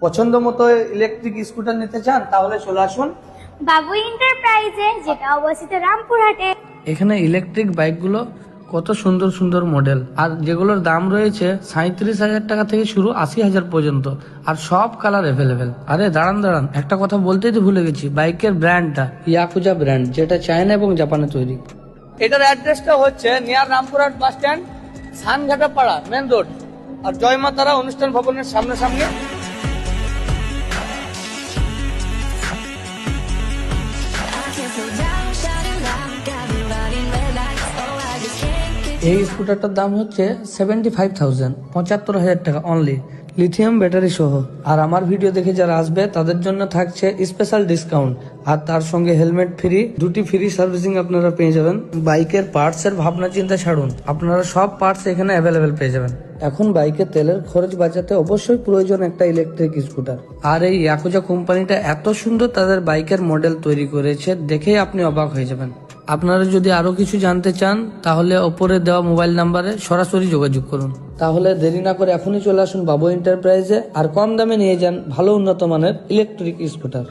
পছন্দ মতো electric scooter নিতে চান তাহলে চলে আসুন বাবু এন্টারপ্রাইজে, যেটা অবস্থিত রামপুরহাটে। এখানে ইলেকট্রিক বাইকগুলো কত সুন্দর সুন্দর মডেল, আর যেগুলোর দাম রয়েছে 37,000 টাকা থেকে শুরু 80,000 পর্যন্ত, আর সব কালার অ্যাভেলেবেল। আরে দাঁড়ান দাঁড়ান, একটা কথা বলতেই তো ভুলে গেছি, বাইকের ব্র্যান্ডটা ইয়াকুজা ব্র্যান্ড, যেটা চায়না এবং জাপানে তৈরি। এটার অ্যাড্রেসটা হচ্ছে নিয়ার রামপুরহাট বাস স্ট্যান্ড, সানঘাটা পাড়া মেন রোড, আর জয় মা তারা অনুষ্ঠান ভবনের সামনে সামনে। এই স্কুটারটার দাম হচ্ছে 75,000, 75,000 টাকা অনলি, লিথিয়াম ব্যাটারি সহ। আর আমার ভিডিও দেখে যারা আসবে তাদের জন্য থাকছে স্পেশাল ডিসকাউন্ট, আর তার সঙ্গে হেলমেট ফ্রি, 2টি ফ্রি সার্ভিসিং আপনারা পেয়ে যাবেন। বাইকের পার্টস এর ভাবনা চিন্তা ছাড়ুন, আপনারা সব পার্টস এখানে অ্যাভেলেবেল পেয়ে যাবেন। এখন বাইকের তেলের খরচ বাঁচাতে অবশ্যই প্রয়োজন একটা ইলেকট্রিক স্কুটার, আর এই ইয়াকুজা কোম্পানিটা এত সুন্দর তাদের বাইকের মডেল তৈরি করেছে, দেখেই আপনি অবাক হয়ে যাবেন। আপনারা যদি আরো কিছু জানতে চান তাহলে ওপরে দেওয়া মোবাইল নাম্বারে সরাসরি যোগাযোগ করুন। তাহলে দেরি না করে এখনই চলে আসুন বাবু এন্টারপ্রাইজে, আর কম দামে নিয়ে যান ভালো উন্নত মানের ইলেকট্রিক স্কুটার।